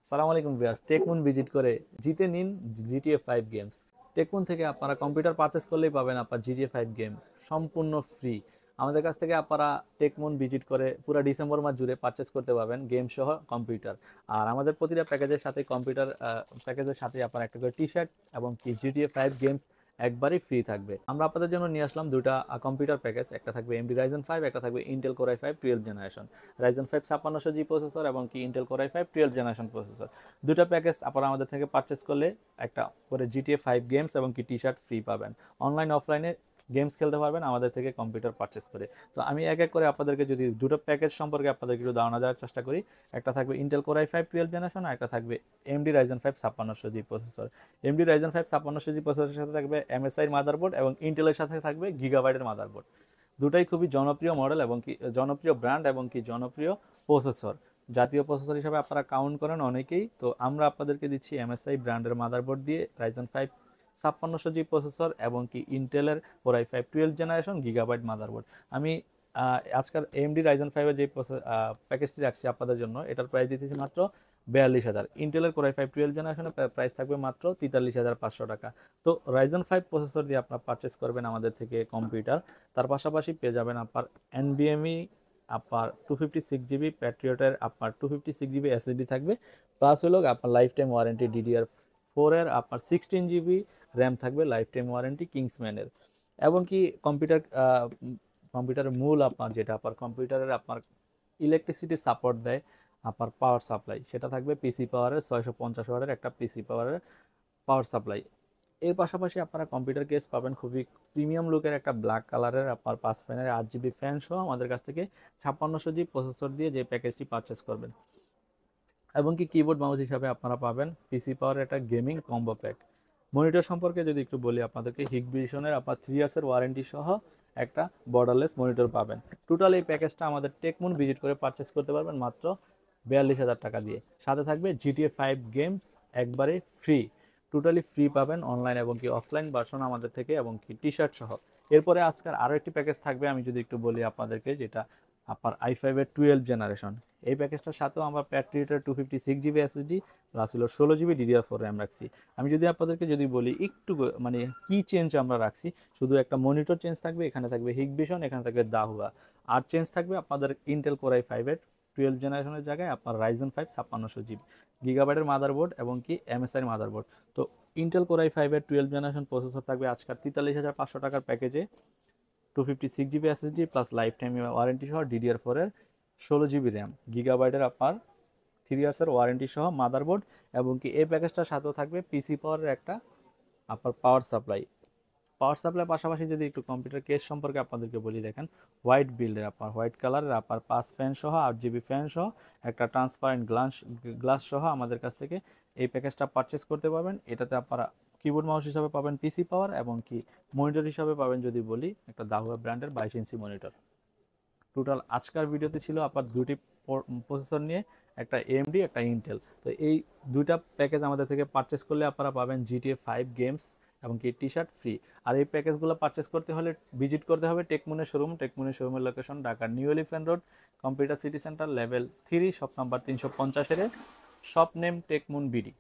সালাম আলাইকুম viewers, টেকমুন visit করে জিতে নিন জিটিএ 5 গেমস। টেকমুন থেকে আপনারা কম্পিউটার পারচেস করলেই পাবেন আপনার জিটিএ 5 গেম সম্পূর্ণ ফ্রি। আমাদের কাছ থেকে আপনারা টেকমুন ভিজিট করে পুরো ডিসেম্বর মাস জুড়ে পারচেস করতে পারবেন গেম সহ কম্পিউটার। আর আমাদের প্রতিটা প্যাকেজের সাথে কম্পিউটার প্যাকেজের সাথে আপনার একটা করে টি শার্ট এবং কি জিটিএ 5 গেমস একবারই ফ্রি থাকবে। আমরা আপনাদের জন্য নিয়ে আসলাম দুটা কম্পিউটার প্যাকেজ, একটা থাকবে এমডি রাইজেন 5, একটা থাকবে Intel core i5 12 generation. Ryzen 5 5600G processor এবং কি Intel core i5 12 generation processor. দুটো প্যাকেজ আপনারা আমাদের থেকে পারচেস করলে একটা করে জিটিএ 5 গেমস এবং কি টি শার্ট ফ্রি পাবেন। অনলাইন অফলাইনে গেমস খেলতে পারবেন আমাদের থেকে কম্পিউটার পারচেস করে। তো আমি এক এক করে আপনাদেরকে যদি দুটো প্যাকেজ সম্পর্কে আপনাদেরকে একটু ধারণা দেওয়ার চেষ্টা করি। একটা থাকবে ইন্টেল কোর i5 12 জেনারেশন, আর একটা থাকবে MD Ryzen 5 5600G processor. MD Ryzen 5 5600G প্রসেসরের সাথে থাকবে এমএসআই মাদারবোর্ড এবং ইন্টেলের সাথে থাকবে গিগাবাইটের মাদারবোর্ড। দুটাই খুবই জনপ্রিয় মডেল এবং কি জনপ্রিয় ব্র্যান্ড এবং কি জনপ্রিয় প্রসেসর। জাতীয় প্রসেসর হিসাবে আপনারা কাউন্ট করেন অনেকেই, তো আমরা আপনাদেরকে দিচ্ছি এমএসআই ব্র্যান্ডের মাদারবোর্ড দিয়ে রাইজেন 5 5600G প্রসেসর এবং কি ইন্টেলের core i5 12 generation gigabyte motherboard. আমি আজকাল এমডি রাইজেন 5 এর যে প্যাকেজটি রাখছি আপনাদের জন্য, এটার প্রাইস দিতেছি মাত্র 42,000। ইন্টেলের কোর i5 12 জেনারেশনের প্রাইস থাকবে মাত্র 43,500 টাকা। তো রাইজেন 5 প্রসেসর দিয়ে আপনারা পারচেস করবেন আমাদের থেকে কম্পিউটার। তার পাশাপাশি পেয়ে যাবেন আপনার এনবিএমই আপনার 256GB, প্যাট্রিয়টের আপনার 256GB এসএসডি থাকবে, প্লাস হলো আপনার লাইফ টাইম ওয়ারেন্টি DDR4 এর আপনার 16GB র্যাম থাকবে, লাইফ টাইম ওয়ারেন্টি কিংসম্যানের। এবং কি কম্পিউটারের মূল আপনার যেটা আপনার কম্পিউটারের আপনার ইলেকট্রিসিটি সাপোর্ট দেয় আপনার পাওয়ার সাপ্লাই, সেটা থাকবে পিসি পাওয়ারের 650 ওয়াটের একটা পিসি পাওয়ারের পাওয়ার সাপ্লাই। এর পাশাপাশি আপনারা কম্পিউটার কেস পাবেন খুবই প্রিমিয়াম লুকের একটা ব্ল্যাক কালারের আপনার 5 ফ্যানের 8GB ফ্যান সহ আমাদের কাছ থেকে 5600G প্রসেসর দিয়ে যে প্যাকেজটি পারচেস করবেন। এবং কি কিবোর্ড মাউস হিসাবে আপনারা পাবেন পিসি পাওয়ারের একটা গেমিং কম্বো প্যাক। মনিটর সম্পর্কে যদি একটু বলি আপনাদেরকে, হিগভিশনের আপনার 3 ইয়ার্সের ওয়ারেন্টি সহ একটা বর্ডারলেস মনিটর পাবেন। টোটাল এই প্যাকেজটা আমাদের টেকমুন ভিজিট করে পারচেস করতে পারবেন মাত্র 42,000 টাকা দিয়ে। সাথে থাকবে জিটিএ 5 গেমস একবারে ফ্রি, টোটালি ফ্রি পাবেন অনলাইন এবং কি অফলাইন ভার্সন আমাদের থেকে এবং কি টি শার্ট সহ। এরপরে আজকের আরও একটি প্যাকেজ থাকবে, আমি যদি একটু বলি আপনাদেরকে, যেটা আপনার i5 এর 12 জেনারেশন। এই প্যাকেজটার সাথেও আমরা প্যাট্রিয়টের 256GB এসএসডি প্লাস হলো 16GB DDR4 র্যাম রাখছি। আমি যদি আপনাদেরকে যদি বলি একটু মানে কি চেঞ্জ আমরা রাখছি, শুধু একটা মনিটর চেঞ্জ থাকবে, এখানে থাকবে হিগভিশন, এখানে থাকবে দাহুয়া। আর চেঞ্জ থাকবে আপনাদের ইন্টেল কোর i5 এর 12 জেনারেশনের জায়গায় আপনার রাইজেন 5 5600GB গিগাবাইটের মাদারবোর্ড এবং কি এমএসআই মাদারবোর্ড। তো ইন্টেল কোর i5 এর 12 জেনারেশন প্রসেসর থাকবে আজকাল 43,500 টাকার প্যাকেজে, 256GB SSD plus life time warranty সহ DDR4 এর 16GB র্যাম, গিগাবাইটের আপনার 3 ইয়ার্সের ওয়ারেন্টি সহ মাদারবোর্ড। এবং কি এই প্যাকেজটার সাথেও থাকবে পিসি পাওয়ারের একটা আপনার পাওয়ার সাপ্লাই। পাওয়ার সাপ্লাই পাশাপাশি যদি একটু কম্পিউটার কেস সম্পর্কে আপনাদেরকে বলি, দেখেন হোয়াইট বিল্ডের আপনার হোয়াইট কালারের আপনার 5 ফ্যান সহ 8GB ফ্যান সহ একটা ট্রান্সপারেন্ট গ্লাস সহ আমাদের কাছ থেকে এই প্যাকেজটা পারচেস করতে পারবেন। এটাতে আপনারা কিবোর্ড মাউস হিসাবে পাবেন পিসি পাওয়ার এবং কি মনিটর হিসাবে পাবেন যদি বলি একটা দাহুয়া ব্র্যান্ডের 22 ইঞ্চি মনিটর। টোটাল আজকের ভিডিওতে ছিল আপনার দুটি প্রসেসর নিয়ে, একটা এএমডি একটা ইন্টেল। তো এই দুইটা প্যাকেজ আমাদের থেকে পারচেস করলে আপনারা পাবেন জিটিএ 5 গেমস এবং কি টি শার্ট ফ্রি। আর এই প্যাকেজগুলো পারচেস করতে হলে ভিজিট করতে হবে টেকমুনের শোরুম। টেকমুনের শোরুমের লোকেশন ঢাকার new elephant road, computer city centre, level 3, shop number 350 এর, শপ নেম টেকমুন বিডি।